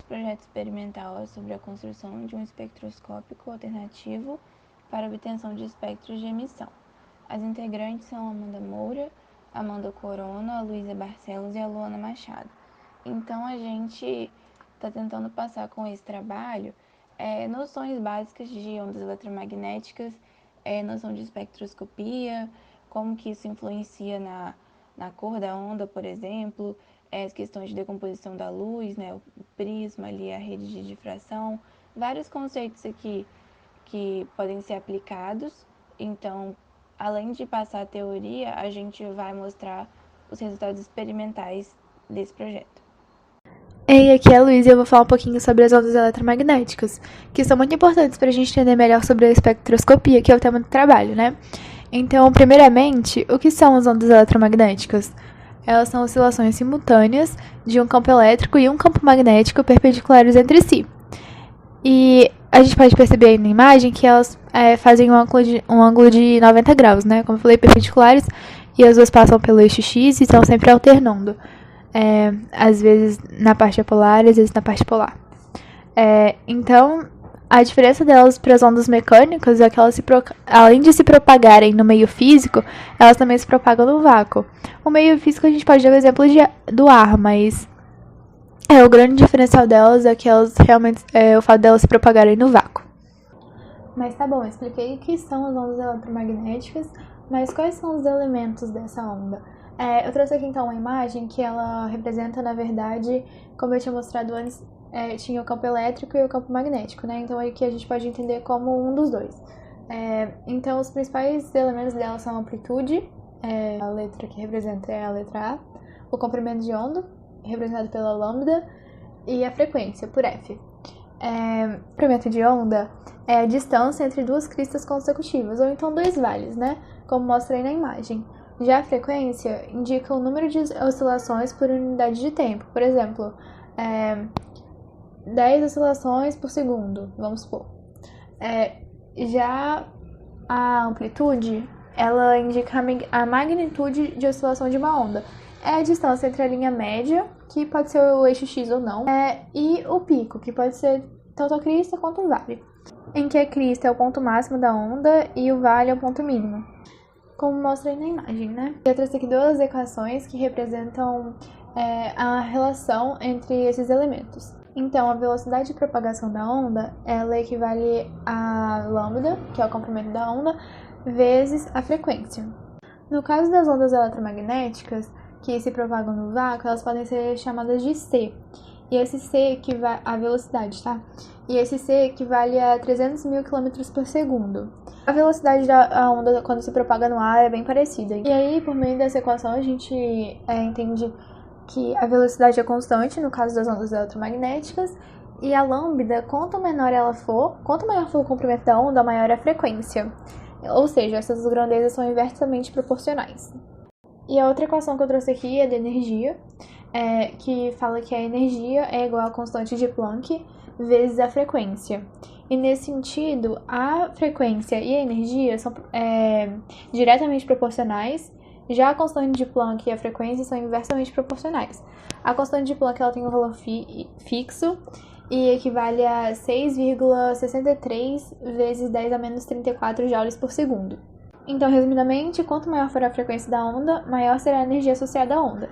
projeto experimental é sobre a construção de um espectroscópio alternativo para obtenção de espectros de emissão. As integrantes são Amanda Moura, Amanda Corona, Luísa Barcelos e a Luana Machado. Então, a gente está tentando passar com esse trabalho noções básicas de ondas eletromagnéticas, noção de espectroscopia, como que isso influencia na cor da onda, por exemplo, as questões de decomposição da luz, né, o prisma ali, a rede de difração, vários conceitos aqui que podem ser aplicados. Então, além de passar a teoria, a gente vai mostrar os resultados experimentais desse projeto. E aqui é a Luísa e eu vou falar um pouquinho sobre as ondas eletromagnéticas, que são muito importantes para a gente entender melhor sobre a espectroscopia, que é o tema do trabalho, né? Então, primeiramente, o que são as ondas eletromagnéticas? Elas são oscilações simultâneas de um campo elétrico e um campo magnético perpendiculares entre si. E a gente pode perceber aí na imagem que elas fazem um ângulo de 90 graus, né? Como eu falei, perpendiculares, e as duas passam pelo eixo X e estão sempre alternando. Às vezes na parte apolar, às vezes na parte polar. Então, a diferença delas para as ondas mecânicas é que elas, além de se propagarem no meio físico, elas também se propagam no vácuo. O meio físico a gente pode dar o exemplo do ar, mas o grande diferencial delas é que elas realmente o fato delas se propagarem no vácuo. Mas tá bom, eu expliquei o que são as ondas eletromagnéticas, mas quais são os elementos dessa onda? Eu trouxe aqui então uma imagem que ela representa, na verdade, como eu tinha mostrado antes, tinha o campo elétrico e o campo magnético, né? Então aqui a gente pode entender como um dos dois. Então os principais elementos dela são a amplitude, a letra que representa é a letra A, o comprimento de onda, representado pela lambda, e a frequência, por F. O comprimento de onda é a distância entre duas cristas consecutivas, ou então dois vales, né? Como mostra aí na imagem. Já a frequência indica o número de oscilações por unidade de tempo. Por exemplo, 10 oscilações por segundo, vamos supor. Já a amplitude, ela indica a magnitude de oscilação de uma onda. É a distância entre a linha média, que pode ser o eixo X ou não, e o pico, que pode ser tanto a crista quanto o vale. Em que a crista é o ponto máximo da onda e o vale é o ponto mínimo, como mostra aí na imagem, né? Eu trouxe aqui duas equações que representam a relação entre esses elementos. Então, a velocidade de propagação da onda, ela equivale a lambda, que é o comprimento da onda, vezes a frequência. No caso das ondas eletromagnéticas, que se propagam no vácuo, elas podem ser chamadas de C. E esse C equivale a velocidade, tá? E esse C equivale a 300 mil km por segundo. A velocidade da onda quando se propaga no ar é bem parecida. E aí, por meio dessa equação, a gente entende que a velocidade é constante no caso das ondas eletromagnéticas, e a lambda, quanto maior for o comprimento da onda, maior é a frequência. Ou seja, essas grandezas são inversamente proporcionais. E a outra equação que eu trouxe aqui é de energia, que fala que a energia é igual à constante de Planck vezes a frequência. E nesse sentido, a frequência e a energia são diretamente proporcionais. Já a constante de Planck e a frequência são inversamente proporcionais. A constante de Planck ela tem um valor fixo e equivale a 6,63 vezes 10 a menos 34 joules por segundo. Então, resumidamente, quanto maior for a frequência da onda, maior será a energia associada à onda.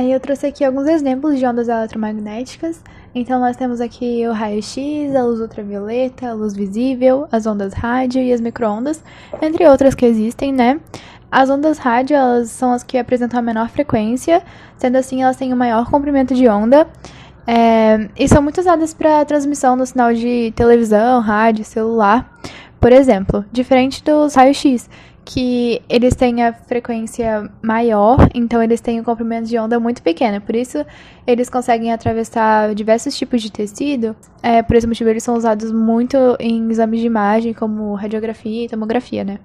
Eu trouxe aqui alguns exemplos de ondas eletromagnéticas. Então, nós temos aqui o raio-x, a luz ultravioleta, a luz visível, as ondas rádio e as micro-ondas, entre outras que existem, né? As ondas rádio, elas são as que apresentam a menor frequência, sendo assim, elas têm o maior comprimento de onda, e são muito usadas para transmissão do sinal de televisão, rádio, celular, por exemplo, diferente dos raios-x, que eles têm a frequência maior, então eles têm um comprimento de onda muito pequeno, por isso eles conseguem atravessar diversos tipos de tecido, por esse motivo eles são usados muito em exames de imagem, como radiografia e tomografia, né?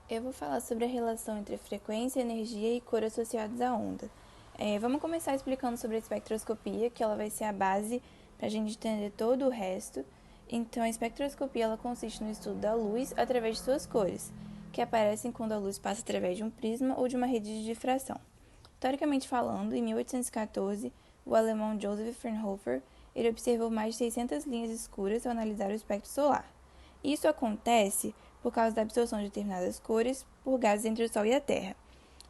Eu vou falar sobre a relação entre frequência, energia e cor associados à onda. Vamos começar explicando sobre a espectroscopia, que ela vai ser a base para a gente entender todo o resto. Então, a espectroscopia ela consiste no estudo da luz através de suas cores, que aparecem quando a luz passa através de um prisma ou de uma rede de difração. Teoricamente falando, em 1814, o alemão Joseph Fraunhofer ele observou mais de 600 linhas escuras ao analisar o espectro solar. Isso acontece por causa da absorção de determinadas cores por gases entre o Sol e a Terra.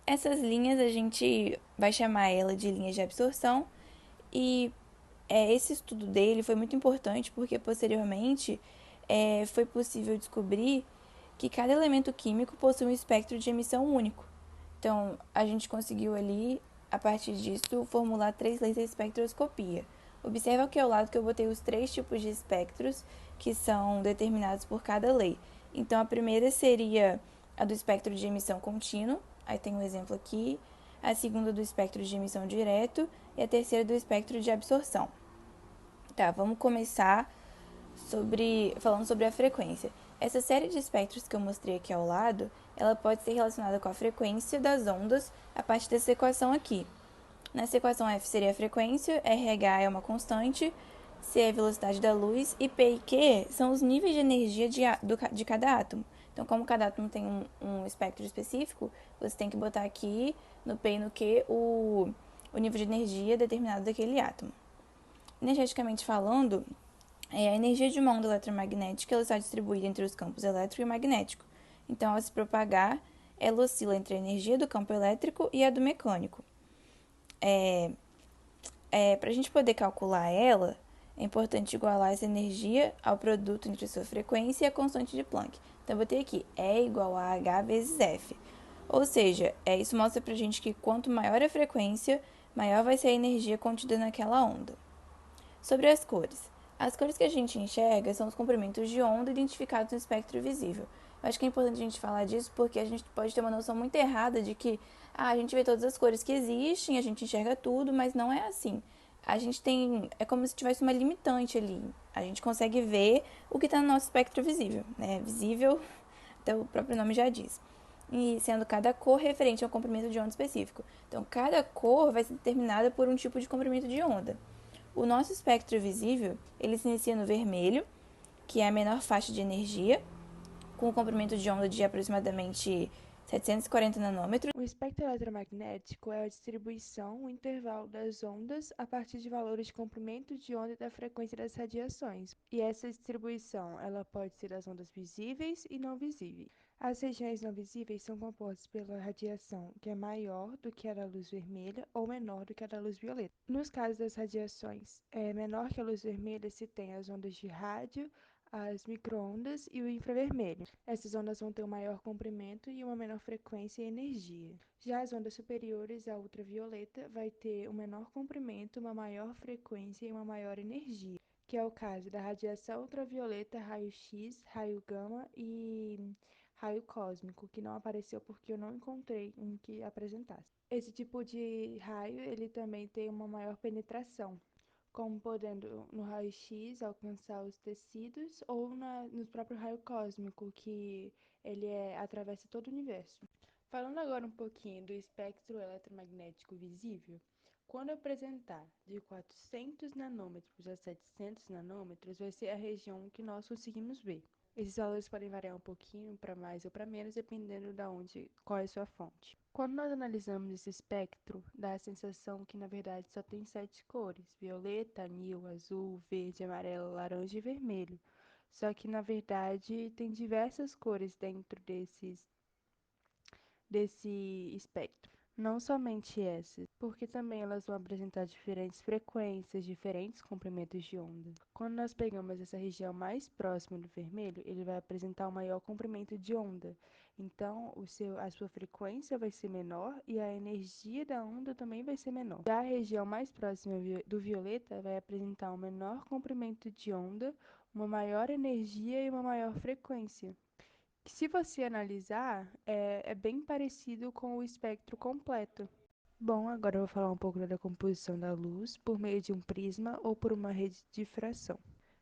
Essas linhas a gente vai chamar ela de linhas de absorção e esse estudo dele foi muito importante porque posteriormente foi possível descobrir que cada elemento químico possui um espectro de emissão único. Então, a gente conseguiu ali, a partir disso, formular 3 leis da espectroscopia. Observa aqui ao lado que eu botei os 3 tipos de espectros que são determinados por cada lei. Então, a primeira seria a do espectro de emissão contínuo, aí tem um exemplo aqui. A segunda do espectro de emissão direto e a terceira do espectro de absorção. Tá, vamos começar falando sobre a frequência. Essa série de espectros que eu mostrei aqui ao lado, ela pode ser relacionada com a frequência das ondas a partir dessa equação aqui. Nessa equação F seria a frequência, RH é uma constante, C é a velocidade da luz e P e Q são os níveis de energia de cada átomo. Então, como cada átomo tem um espectro específico, você tem que botar aqui no P e no Q o nível de energia determinado daquele átomo. Energeticamente falando, a energia de uma onda eletromagnética ela está distribuída entre os campos elétrico e magnético. Então, ao se propagar, ela oscila entre a energia do campo elétrico e a do mecânico. Para a gente poder calcular ela, é importante igualar essa energia ao produto entre sua frequência e a constante de Planck. Então, eu botei aqui, E igual a H vezes F. Ou seja, isso mostra para a gente que quanto maior a frequência, maior vai ser a energia contida naquela onda. Sobre as cores. As cores que a gente enxerga são os comprimentos de onda identificados no espectro visível. Eu acho que é importante a gente falar disso porque a gente pode ter uma noção muito errada de que a gente vê todas as cores que existem, a gente enxerga tudo, mas não é assim. A gente tem. É como se tivesse uma limitante ali. A gente consegue ver o que está no nosso espectro visível. Né? Visível, até o próprio nome já diz. E sendo cada cor referente a um comprimento de onda específico. Então, cada cor vai ser determinada por um tipo de comprimento de onda. O nosso espectro visível, ele se inicia no vermelho, que é a menor faixa de energia, com um comprimento de onda de aproximadamente 740 nanômetros. O espectro eletromagnético é a distribuição, o intervalo das ondas a partir de valores de comprimento de onda e da frequência das radiações. E essa distribuição, ela pode ser das ondas visíveis e não visíveis. As regiões não visíveis são compostas pela radiação que é maior do que a da luz vermelha ou menor do que a da luz violeta. Nos casos das radiações menor que a luz vermelha, se tem as ondas de rádio, as microondas e o infravermelho. Essas ondas vão ter um maior comprimento e uma menor frequência e energia. Já as ondas superiores à ultravioleta vai ter um menor comprimento, uma maior frequência e uma maior energia, que é o caso da radiação ultravioleta, raio-x, raio gama e raio cósmico, que não apareceu porque eu não encontrei um que apresentasse. Esse tipo de raio, ele também tem uma maior penetração, como podendo no raio-x alcançar os tecidos ou no próprio raio cósmico, que ele atravessa todo o universo. Falando agora um pouquinho do espectro eletromagnético visível, quando eu apresentar de 400 nanômetros a 700 nanômetros, vai ser a região que nós conseguimos ver. Esses valores podem variar um pouquinho para mais ou para menos, dependendo qual é a sua fonte. Quando nós analisamos esse espectro, dá a sensação que na verdade só tem 7 cores: violeta, anil, azul, verde, amarelo, laranja e vermelho. Só que na verdade tem diversas cores dentro desse espectro. Não somente essas, porque também elas vão apresentar diferentes frequências, diferentes comprimentos de onda. Quando nós pegamos essa região mais próxima do vermelho, ele vai apresentar um maior comprimento de onda. Então, a sua frequência vai ser menor e a energia da onda também vai ser menor. Já a região mais próxima do violeta vai apresentar um menor comprimento de onda, uma maior energia e uma maior frequência, que, se você analisar, é bem parecido com o espectro completo. Bom, agora eu vou falar um pouco da decomposição da luz por meio de um prisma ou por uma rede de difração.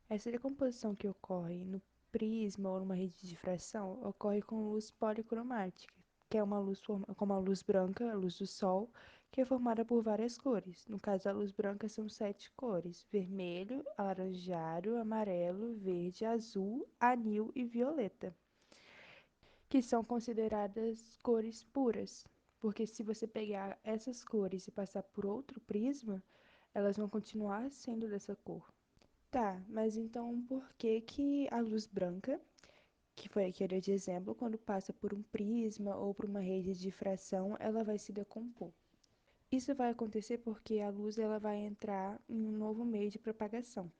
Essa decomposição que ocorre no prisma ou numa rede de difração ocorre com luz policromática, que é uma luz como a luz branca, a luz do Sol, que é formada por várias cores. No caso da luz branca, são 7 cores: vermelho, alaranjado, amarelo, verde, azul, anil e violeta, que são consideradas cores puras, porque se você pegar essas cores e passar por outro prisma, elas vão continuar sendo dessa cor. Tá, mas então por que que a luz branca, que foi a que eu dei de exemplo, quando passa por um prisma ou por uma rede de difração, ela vai se decompor? Isso vai acontecer porque a luz ela vai entrar em um novo meio de propagação.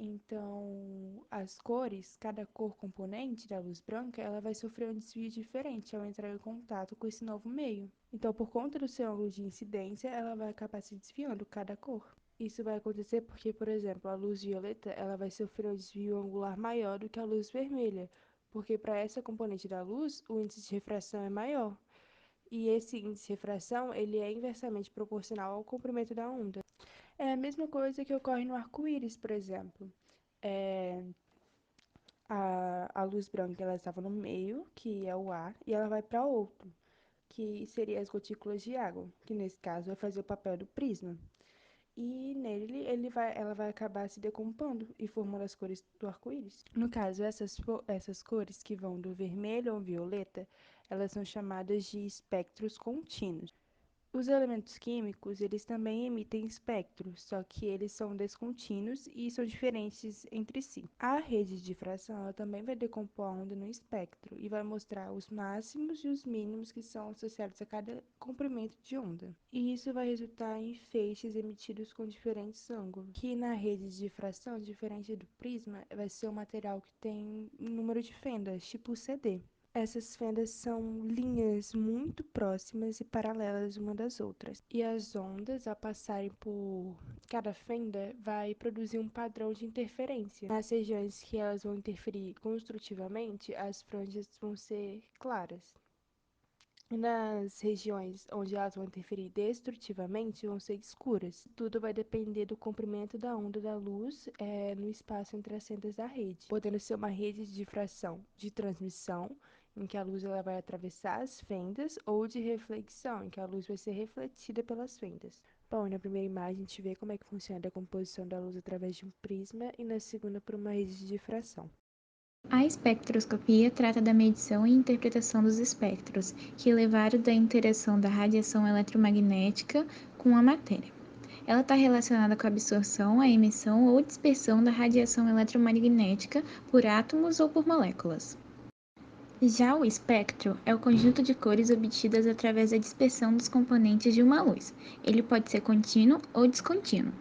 Então, as cores, cada cor componente da luz branca, ela vai sofrer um desvio diferente ao entrar em contato com esse novo meio. Então, por conta do seu ângulo de incidência, ela vai acabar se desviando cada cor. Isso vai acontecer porque, por exemplo, a luz violeta, ela vai sofrer um desvio angular maior do que a luz vermelha, porque para essa componente da luz, o índice de refração é maior. E esse índice de refração, ele é inversamente proporcional ao comprimento da onda. É a mesma coisa que ocorre no arco-íris, por exemplo. É, a luz branca ela estava no meio, que é o ar, e ela vai para outro, que seria as gotículas de água, que nesse caso vai fazer o papel do prisma. E nele ela vai acabar se decompondo e formando as cores do arco-íris. No caso, essas cores que vão do vermelho ao violeta, elas são chamadas de espectros contínuos. Os elementos químicos, eles também emitem espectros, só que eles são descontínuos e são diferentes entre si. A rede de difração ela também vai decompor a onda no espectro e vai mostrar os máximos e os mínimos que são associados a cada comprimento de onda. E isso vai resultar em feixes emitidos com diferentes ângulos, que na rede de difração, diferente do prisma, vai ser um material que tem um número de fendas, tipo CD. Essas fendas são linhas muito próximas e paralelas uma das outras. E as ondas, ao passarem por cada fenda, vai produzir um padrão de interferência. Nas regiões que elas vão interferir construtivamente, as franjas vão ser claras. Nas regiões onde elas vão interferir destrutivamente, vão ser escuras. Tudo vai depender do comprimento da onda da luz no espaço entre as fendas da rede, podendo ser uma rede de difração de transmissão, em que a luz ela vai atravessar as fendas, ou de reflexão, em que a luz vai ser refletida pelas fendas. Bom, na primeira imagem a gente vê como é que funciona a decomposição da luz através de um prisma e na segunda por uma rede de difração. A espectroscopia trata da medição e interpretação dos espectros, que levaram da interação da radiação eletromagnética com a matéria. Ela está relacionada com a absorção, a emissão ou dispersão da radiação eletromagnética por átomos ou por moléculas. Já o espectro é o conjunto de cores obtidas através da dispersão dos componentes de uma luz. Ele pode ser contínuo ou descontínuo.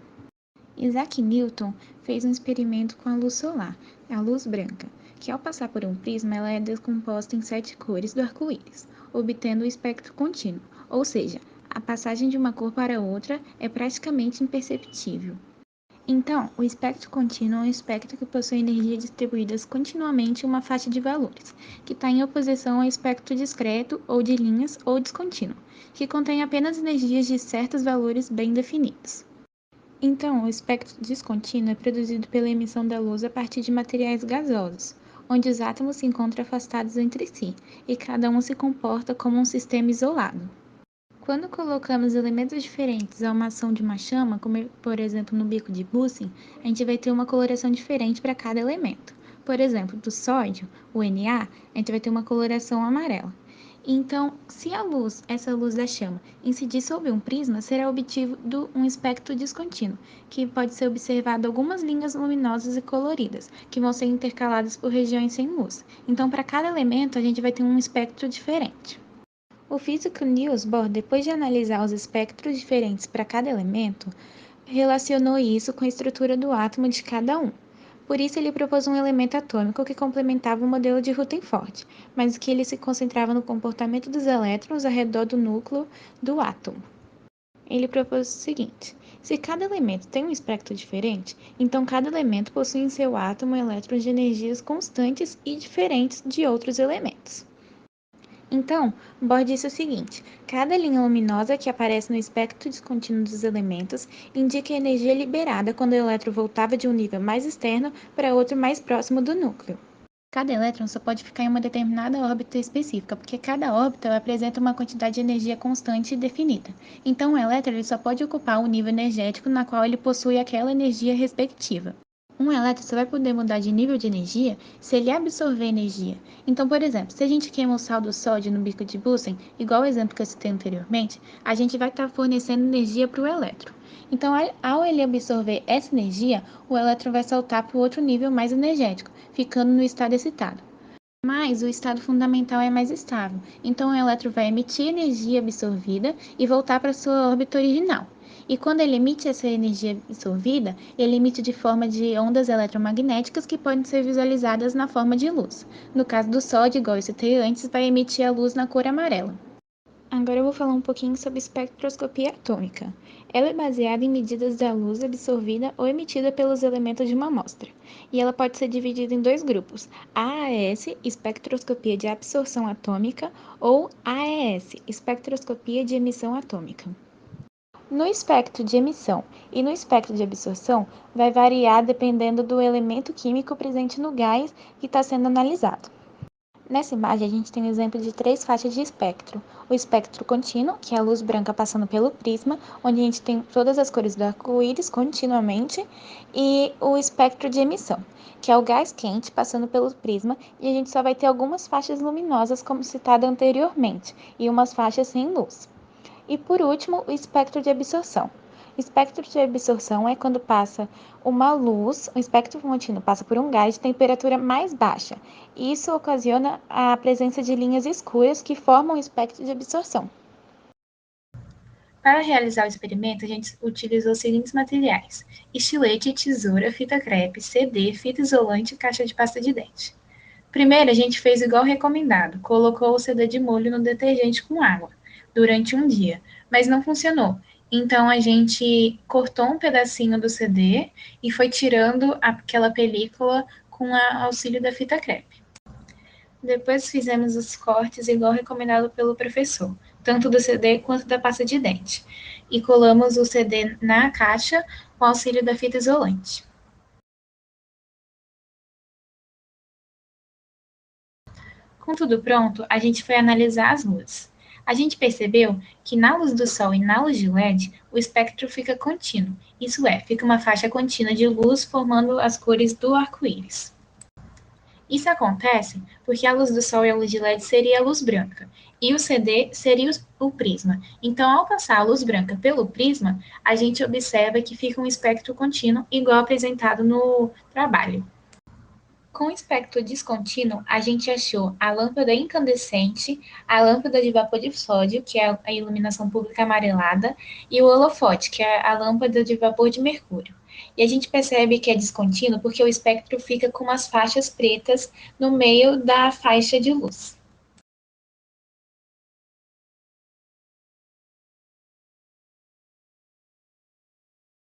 Isaac Newton fez um experimento com a luz solar, a luz branca, que ao passar por um prisma ela é decomposta em 7 cores do arco-íris, obtendo o espectro contínuo, ou seja, a passagem de uma cor para outra é praticamente imperceptível. Então, o espectro contínuo é um espectro que possui energias distribuídas continuamente em uma faixa de valores, que está em oposição ao espectro discreto ou de linhas ou descontínuo, que contém apenas energias de certos valores bem definidos. Então, o espectro descontínuo é produzido pela emissão da luz a partir de materiais gasosos, onde os átomos se encontram afastados entre si, e cada um se comporta como um sistema isolado. Quando colocamos elementos diferentes a uma ação de uma chama, como por exemplo no bico de Bunsen, a gente vai ter uma coloração diferente para cada elemento. Por exemplo, do sódio, o Na, a gente vai ter uma coloração amarela. Então, se essa luz da chama, incidir sobre um prisma, será obtido um espectro descontínuo, que pode ser observado algumas linhas luminosas e coloridas, que vão ser intercaladas por regiões sem luz. Então, para cada elemento, a gente vai ter um espectro diferente. O físico Niels Bohr, depois de analisar os espectros diferentes para cada elemento, relacionou isso com a estrutura do átomo de cada um. Por isso, ele propôs um elemento atômico que complementava o modelo de Rutherford, mas que ele se concentrava no comportamento dos elétrons ao redor do núcleo do átomo. Ele propôs o seguinte: se cada elemento tem um espectro diferente, então cada elemento possui em seu átomo elétrons de energias constantes e diferentes de outros elementos. Então, Bohr disse o seguinte: cada linha luminosa que aparece no espectro descontínuo dos elementos indica a energia liberada quando o elétron voltava de um nível mais externo para outro mais próximo do núcleo. Cada elétron só pode ficar em uma determinada órbita específica, porque cada órbita apresenta uma quantidade de energia constante e definida. Então, o elétron ele só pode ocupar o nível energético na qual ele possui aquela energia respectiva. Um elétron só vai poder mudar de nível de energia se ele absorver energia. Então, por exemplo, se a gente queima o sal do sódio no bico de Bunsen, igual o exemplo que eu citei anteriormente, a gente vai estar fornecendo energia para o elétron. Então, ao ele absorver essa energia, o elétron vai saltar para o outro nível mais energético, ficando no estado excitado. Mas o estado fundamental é mais estável, então o elétron vai emitir energia absorvida e voltar para sua órbita original. E quando ele emite essa energia absorvida, ele emite de forma de ondas eletromagnéticas que podem ser visualizadas na forma de luz. No caso do sódio, igual eu citei antes, vai emitir a luz na cor amarela. Agora eu vou falar um pouquinho sobre espectroscopia atômica. Ela é baseada em medidas da luz absorvida ou emitida pelos elementos de uma amostra, e ela pode ser dividida em dois grupos: AAS, espectroscopia de absorção atômica, ou AES, espectroscopia de emissão atômica. No espectro de emissão e no espectro de absorção, vai variar dependendo do elemento químico presente no gás que está sendo analisado. Nessa imagem, a gente tem um exemplo de 3 faixas de espectro. O espectro contínuo, que é a luz branca passando pelo prisma, onde a gente tem todas as cores do arco-íris continuamente, e o espectro de emissão, que é o gás quente passando pelo prisma, e a gente só vai ter algumas faixas luminosas, como citado anteriormente, e umas faixas sem luz. E por último, o espectro de absorção. O espectro de absorção é quando passa uma luz, o espectro contínuo passa por um gás de temperatura mais baixa. E isso ocasiona a presença de linhas escuras que formam o espectro de absorção. Para realizar o experimento, a gente utilizou os seguintes materiais: estilete, tesoura, fita crepe, CD, fita isolante e caixa de pasta de dente. Primeiro, a gente fez igual recomendado, colocou o CD de molho no detergente com água durante um dia, mas não funcionou. Então a gente cortou um pedacinho do CD e foi tirando aquela película com o auxílio da fita crepe. Depois fizemos os cortes igual recomendado pelo professor, tanto do CD quanto da pasta de dente, e colamos o CD na caixa com auxílio da fita isolante. Com tudo pronto, a gente foi analisar as luzes. A gente percebeu que na luz do sol e na luz de LED, o espectro fica contínuo. Isso é, fica uma faixa contínua de luz formando as cores do arco-íris. Isso acontece porque a luz do sol e a luz de LED seria a luz branca, e o CD seria o prisma. Então, ao passar a luz branca pelo prisma, a gente observa que fica um espectro contínuo igual apresentado no trabalho. Com o espectro descontínuo, a gente achou a lâmpada incandescente, a lâmpada de vapor de sódio, que é a iluminação pública amarelada, e o holofote, que é a lâmpada de vapor de mercúrio. E a gente percebe que é descontínuo porque o espectro fica com umas faixas pretas no meio da faixa de luz.